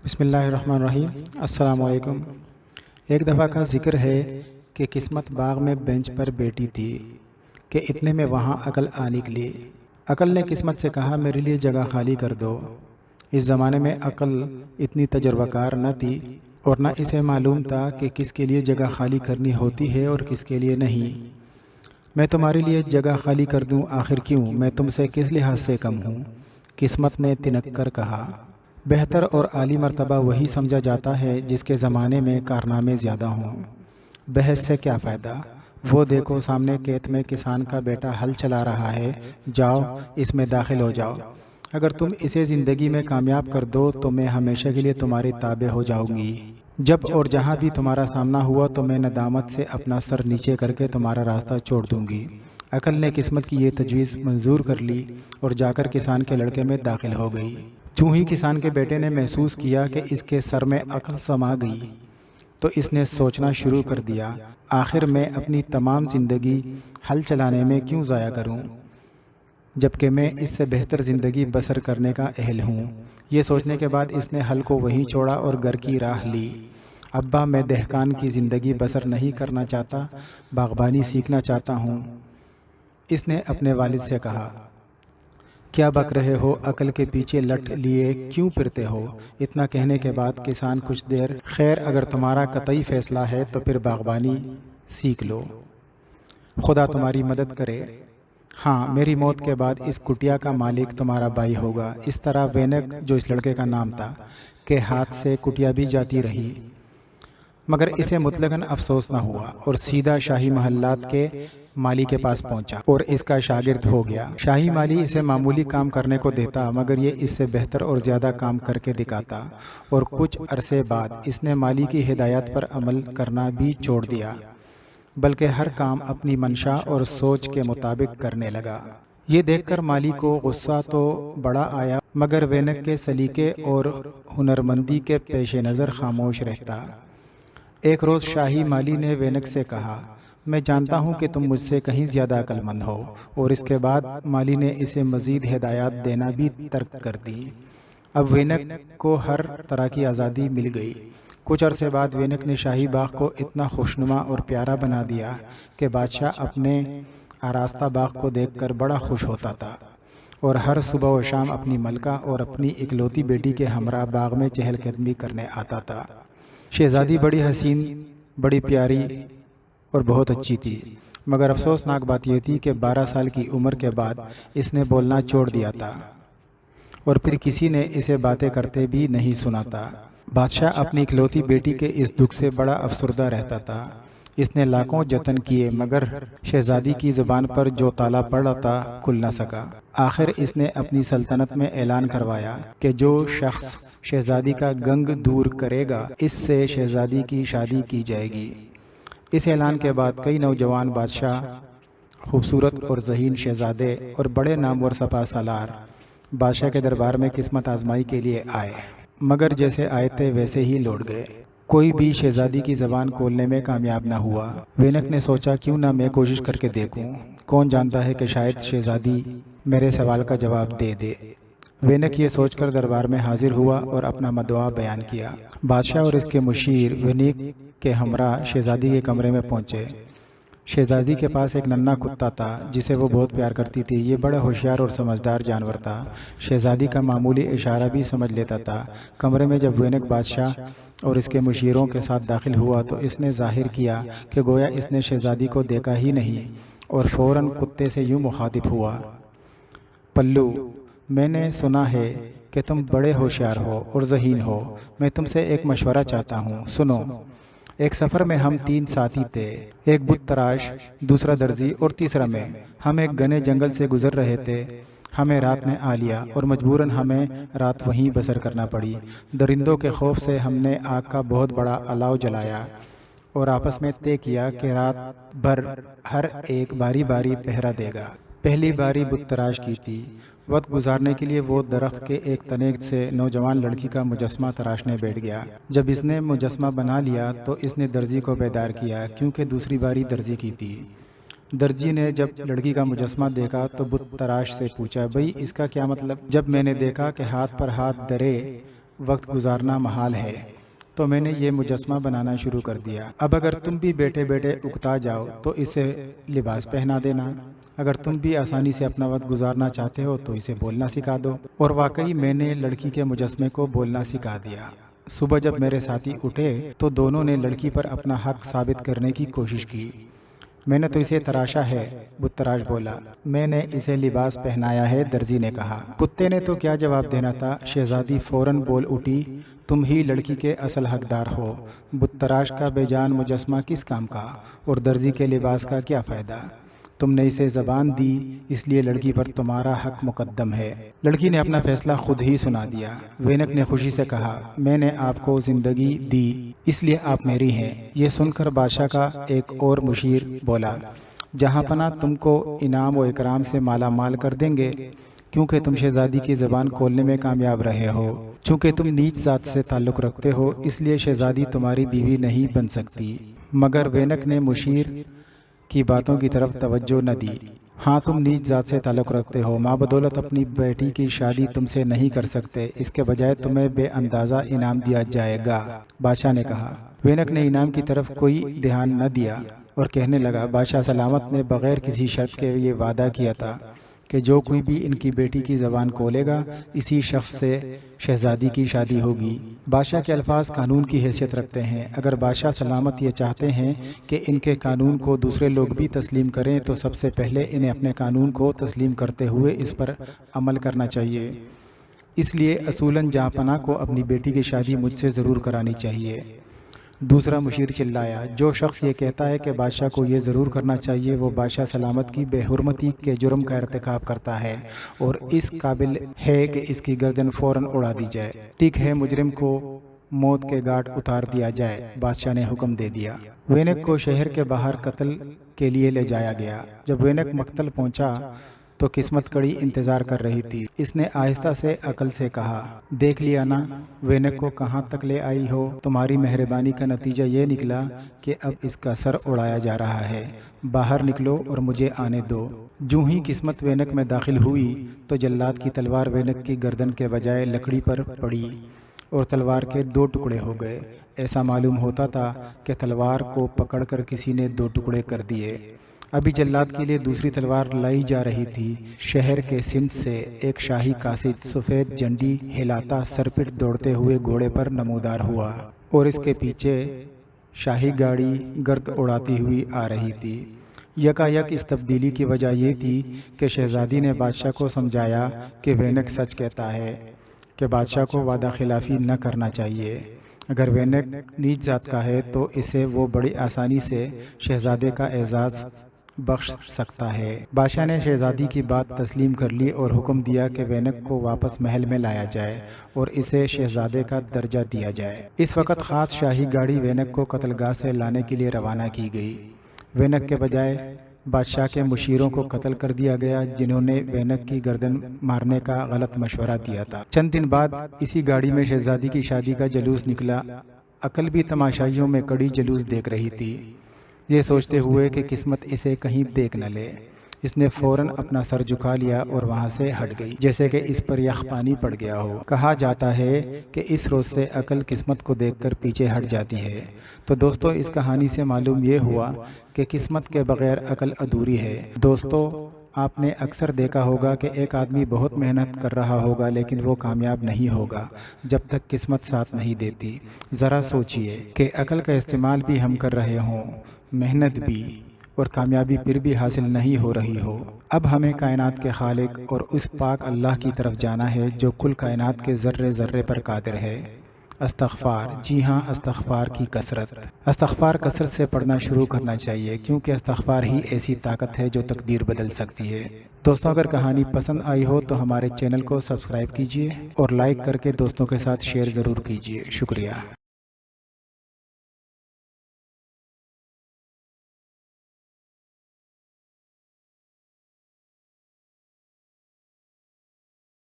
بسم اللہ الرحمن الرحیم۔ السلام علیکم۔ ایک دفعہ کا ذکر ہے کہ قسمت باغ میں بینچ پر بیٹھی تھی کہ اتنے میں وہاں عقل آ نکلی۔ عقل نے قسمت سے کہا میرے لیے جگہ خالی کر دو۔ اس زمانے میں عقل اتنی تجربہ کار نہ تھی اور نہ اسے معلوم تھا کہ کس کے لیے جگہ خالی کرنی ہوتی ہے اور کس کے لیے نہیں۔ میں تمہارے لیے جگہ خالی کر دوں آخر کیوں، میں تم سے کس لحاظ سے کم ہوں؟ قسمت نے تنک کر کہا بہتر اور اعلی مرتبہ وہی سمجھا جاتا ہے جس کے زمانے میں کارنامے زیادہ ہوں۔ بحث سے کیا فائدہ؟ وہ دیکھو سامنے کھیت میں کسان کا بیٹا ہل چلا رہا ہے، جاؤ اس میں داخل ہو جاؤ۔ اگر تم اسے زندگی میں کامیاب کر دو تو میں ہمیشہ کے لیے تمہاری تابع ہو جاؤں گی۔ جب اور جہاں بھی تمہارا سامنا ہوا تو میں ندامت سے اپنا سر نیچے کر کے تمہارا راستہ چھوڑ دوں گی۔ عقل نے قسمت کی یہ تجویز منظور کر لی اور جا کر کسان کے لڑکے میں داخل ہو گئی۔ چوں ہی کسان کے بیٹے نے محسوس کیا کہ اس کے سر میں عقل سما گئی تو اس نے سوچنا شروع کر دیا آخر میں اپنی تمام زندگی ہل چلانے میں کیوں ضائع کروں جبکہ میں اس سے بہتر زندگی بسر کرنے کا اہل ہوں۔ یہ سوچنے کے بعد اس نے ہل کو وہیں چھوڑا اور گھر کی راہ لی۔ ابا میں دہقان کی زندگی بسر نہیں کرنا چاہتا، باغبانی سیکھنا چاہتا ہوں۔ اس نے اپنے والد سے کہا کیا بک رہے ہو، عقل کے پیچھے لٹ لیے کیوں پھرتے ہو؟ اتنا کہنے کے بعد کسان کچھ دیر خیر اگر تمہارا قطعی فیصلہ ہے تو پھر باغبانی سیکھ لو، خدا تمہاری مدد کرے۔ ہاں میری موت کے بعد اس کٹیا کا مالک تمہارا بھائی ہوگا۔ اس طرح وینک جو اس لڑکے کا نام تھا کے ہاتھ سے کٹیا بھی جاتی رہی مگر اسے مطلقاً افسوس نہ ہوا اور سیدھا شاہی محلات کے مالی کے پاس پہنچا اور اس کا شاگرد ہو گیا۔ شاہی مالی اسے معمولی کام کرنے کو دیتا مگر یہ اس سے بہتر اور زیادہ کام کر کے دکھاتا اور کچھ عرصے بعد اس نے مالی کی ہدایات پر عمل کرنا بھی چھوڑ دیا بلکہ ہر کام اپنی منشا اور سوچ کے مطابق کرنے لگا۔ یہ دیکھ کر مالی کو غصہ تو بڑا آیا مگر وینک کے سلیقے اور ہنرمندی کے پیش نظر خاموش رہتا۔ ایک روز شاہی مالی نے وینک سے کہا میں جانتا ہوں کہ تم مجھ سے کہیں زیادہ عقل مند ہو، اور اس کے بعد مالی نے اسے مزید ہدایات دینا بھی ترک کر دی۔ اب وینک کو ہر طرح کی آزادی مل گئی۔ کچھ عرصے بعد وینک نے شاہی باغ کو اتنا خوشنما اور پیارا بنا دیا کہ بادشاہ اپنے آراستہ باغ کو دیکھ کر بڑا خوش ہوتا تھا اور ہر صبح و شام اپنی ملکہ اور اپنی اکلوتی بیٹی کے ہمراہ باغ میں چہل قدمی کرنے آتا تھا۔ شہزادی بڑی حسین، بڑی پیاری اور بہت اچھی تھی مگر افسوسناک بات یہ تھی کہ 12 سال کی عمر کے بعد اس نے بولنا چھوڑ دیا تھا اور پھر کسی نے اسے باتیں کرتے بھی نہیں سنا تھا۔ بادشاہ اپنی اکلوتی بیٹی کے اس دکھ سے بڑا افسردہ رہتا تھا۔ اس نے لاکھوں جتن کیے مگر شہزادی کی زبان پر جو تالا پڑا تھا کھل نہ سکا۔ آخر اس نے اپنی سلطنت میں اعلان کروایا کہ جو شخص شہزادی کا گنگ دور کرے گا اس سے شہزادی کی شادی کی جائے گی۔ اس اعلان کے بعد کئی نوجوان بادشاہ، خوبصورت اور ذہین شہزادے اور بڑے نامور سپہ سالار بادشاہ کے دربار میں قسمت آزمائی کے لیے آئے مگر جیسے آئے تھے ویسے ہی لوٹ گئے۔ کوئی بھی شہزادی کی زبان کھولنے میں کامیاب نہ ہوا۔ وینک نے سوچا کیوں نہ میں کوشش کر کے دیکھوں، کون جانتا ہے کہ شاید شہزادی میرے سوال کا جواب دے دے۔ وینک یہ سوچ کر دربار میں حاضر ہوا اور اپنا مدعا بیان کیا۔ بادشاہ اور اس کے مشیر وینک کے ہمراہ شہزادی کے کمرے میں پہنچے۔ شہزادی کے پاس ایک ننھا کتا تھا جسے وہ بہت پیار کرتی تھی۔ یہ بڑا ہوشیار اور سمجھدار جانور تھا، شہزادی کا معمولی اشارہ بھی سمجھ لیتا تھا۔ کمرے میں جب وینک بادشاہ اور اس کے مشیروں کے ساتھ داخل ہوا تو اس نے ظاہر کیا کہ گویا اس نے شہزادی کو دیکھا ہی نہیں اور فوراً کتے سے یوں مخاطب ہوا پلو، میں نے سنا ہے کہ تم بڑے ہوشیار ہو اور ذہین ہو، میں تم سے ایک مشورہ چاہتا ہوں، سنو۔ ایک سفر میں ہم 3 ساتھی تھے، ایک بت تراش، دوسرا درزی اور تیسرا میں۔ ہم ایک گھنے جنگل سے گزر رہے تھے، ہمیں رات نے آ لیا اور مجبوراً ہمیں رات وہیں بسر کرنا پڑی۔ درندوں کے خوف سے ہم نے آگ کا بہت بڑا الاؤ جلایا اور آپس میں طے کیا کہ رات بھر ہر ایک باری باری پہرا دے گا۔ پہلی باری بت تراش کی تھی۔ وقت گزارنے کے لیے وہ درخت کے ایک تنے سے نوجوان لڑکی کا مجسمہ تراشنے بیٹھ گیا۔ جب اس نے مجسمہ بنا لیا تو اس نے درزی کو بیدار کیا کیونکہ دوسری باری درزی کی تھی۔ درزی نے جب لڑکی کا مجسمہ دیکھا تو بت تراش سے پوچھا بھئی اس کا کیا مطلب؟ جب میں نے دیکھا کہ ہاتھ پر ہاتھ دھرے وقت گزارنا محال ہے، تو میں نے یہ مجسمہ بنانا شروع کر دیا۔ اب اگر تم بھی بیٹھے بیٹھے اکتا جاؤ تو اسے لباس پہنا دینا، اگر تم بھی آسانی سے اپنا وقت گزارنا چاہتے ہو تو اسے بولنا سکھا دو۔ اور واقعی میں نے لڑکی کے مجسمے کو بولنا سکھا دیا۔ صبح جب میرے ساتھی اٹھے تو دونوں نے لڑکی پر اپنا حق ثابت کرنے کی کوشش کی۔ میں نے تو اسے تراشا ہے، بت تراش بولا۔ میں نے اسے لباس پہنایا ہے، درزی نے کہا۔ کتے نے تو کیا جواب دینا تھا، شہزادی فوراً بول اٹھی، تم ہی لڑکی کے اصل حقدار ہو۔ بت تراش کا بے جان مجسمہ کس کام کا، اور درزی کے لباس کا کیا فائدہ؟ تم نے اسے زبان دی، اس لیے لڑکی پر تمہارا حق مقدم ہے۔ لڑکی نے اپنا فیصلہ خود ہی سنا دیا۔ وینک نے خوشی سے کہا، میں نے آپ کو زندگی دی، اس لیے آپ میری ہیں۔ یہ سن کر بادشاہ کا ایک اور مشیر بولا، جہاں پناہ تم کو انعام و اکرام سے مالا مال کر دیں گے، کیونکہ تم شہزادی کی زبان کھولنے میں کامیاب رہے ہو۔ چونکہ تم نیچ ذات سے تعلق رکھتے ہو، اس لیے شہزادی تمہاری بیوی نہیں بن سکتی۔ مگر وینک نے مشیر کی باتوں کی طرف توجہ نہ دی۔ ہاں، تم نیچ ذات سے تعلق رکھتے ہو، ماں بدولت اپنی بیٹی کی شادی تم سے نہیں کر سکتے، اس کے بجائے تمہیں بے اندازہ انعام دیا جائے گا، بادشاہ نے کہا۔ وینک نے انعام کی طرف کوئی دھیان نہ دیا اور کہنے لگا، بادشاہ سلامت نے بغیر کسی شرط کے یہ وعدہ کیا تھا کہ جو کوئی بھی ان کی بیٹی کی زبان کھولے گا، اسی شخص سے شہزادی کی شادی ہوگی۔ بادشاہ کے الفاظ قانون کی حیثیت رکھتے ہیں۔ اگر بادشاہ سلامت یہ چاہتے ہیں کہ ان کے قانون کو دوسرے لوگ بھی تسلیم کریں تو سب سے پہلے انہیں اپنے قانون کو تسلیم کرتے ہوئے اس پر عمل کرنا چاہیے۔ اس لیے اصولاً جہاں پناہ کو اپنی بیٹی کی شادی مجھ سے ضرور کرانی چاہیے۔ دوسرا مشیر چلایا، جو شخص یہ کہتا ہے کہ بادشاہ کو یہ ضرور کرنا چاہیے، وہ بادشاہ سلامت کی بے حرمتی کے جرم کا ارتکاب کرتا ہے اور اس قابل ہے کہ اس کی گردن فوراً اڑا دی جائے۔ ٹھیک ہے، مجرم کو موت کے گھاٹ اتار دیا جائے، بادشاہ نے حکم دے دیا۔ وینک کو شہر کے باہر قتل کے لیے لے جایا گیا۔ جب وینک مقتل پہنچا تو قسمت کڑی انتظار کر رہی تھی۔ اس نے آہستہ سے عقل سے کہا، دیکھ لیا نا وینک کو کہاں تک لے آئی ہو؟ تمہاری مہربانی کا نتیجہ یہ نکلا کہ اب اس کا سر اڑایا جا رہا ہے۔ باہر نکلو اور مجھے آنے دو۔ جوں ہی قسمت وینک میں داخل ہوئی تو جلاد کی تلوار وینک کی گردن کے بجائے لکڑی پر پڑی اور تلوار کے دو ٹکڑے ہو گئے۔ ایسا معلوم ہوتا تھا کہ تلوار کو پکڑ کر کسی نے دو ٹکڑے کر دیے۔ ابھی جلاد کے لیے دوسری تلوار لائی جا رہی تھی۔ شہر کے سمت سے ایک شاہی قاصد سفید جھنڈی ہلاتا سرپٹ دوڑتے ہوئے گھوڑے پر نمودار ہوا اور اس کے پیچھے شاہی گاڑی گرد اڑاتی ہوئی آ رہی تھی۔ یکا یک اس تبدیلی کی وجہ یہ تھی کہ شہزادی نے بادشاہ کو سمجھایا کہ وینک سچ کہتا ہے کہ بادشاہ کو وعدہ خلافی نہ کرنا چاہیے۔ اگر وینک نیچ ذات کا ہے تو اسے وہ بڑی آسانی سے شہزادے کا اعزاز بخش سکتا ہے۔ بادشاہ نے شہزادی کی بات تسلیم کر لی اور حکم دیا کہ وینک کو واپس محل میں لایا جائے اور اسے شہزادے کا درجہ دیا جائے۔ اس وقت خاص شاہی گاڑی وینک کو قتل گاہ سے لانے کے لیے روانہ کی گئی۔ وینک کے بجائے بادشاہ کے مشیروں کو قتل کر دیا گیا، جنہوں نے وینک کی گردن مارنے کا غلط مشورہ دیا تھا۔ چند دن بعد اسی گاڑی میں شہزادی کی شادی کا جلوس نکلا۔ عقل بھی تماشائیوں میں کڑی جلوس دیکھ رہی تھی، یہ سوچتے ہوئے کہ قسمت اسے کہیں دیکھ نہ لے۔ اس نے فوراً اپنا سر جھکا لیا اور وہاں سے ہٹ گئی، جیسے کہ اس پر یخ پانی پڑ گیا ہو۔ کہا جاتا ہے کہ اس روز سے عقل قسمت کو دیکھ کر پیچھے ہٹ جاتی ہے۔ تو دوستو، اس کہانی سے معلوم یہ ہوا کہ قسمت کے بغیر عقل ادھوری ہے۔ دوستو، آپ نے اکثر دیکھا ہوگا کہ ایک آدمی بہت محنت کر رہا ہوگا لیکن وہ کامیاب نہیں ہوگا جب تک قسمت ساتھ نہیں دیتی۔ ذرا سوچئے کہ عقل کا استعمال بھی ہم کر رہے ہوں، محنت بھی، اور کامیابی پھر بھی حاصل نہیں ہو رہی ہو۔ اب ہمیں کائنات کے خالق اور اس پاک اللہ کی طرف جانا ہے جو کل کائنات کے ذرے ذرے پر قادر ہے۔ استغفار، جی ہاں، استغفار کی کثرت۔ استغفار کثرت سے پڑھنا شروع کرنا چاہیے، کیونکہ استغفار ہی ایسی طاقت ہے جو تقدیر بدل سکتی ہے۔ دوستوں، اگر کہانی پسند آئی ہو تو ہمارے چینل کو سبسکرائب کیجیے اور لائک کر کے دوستوں کے ساتھ شیئر ضرور کیجیے۔ شکریہ۔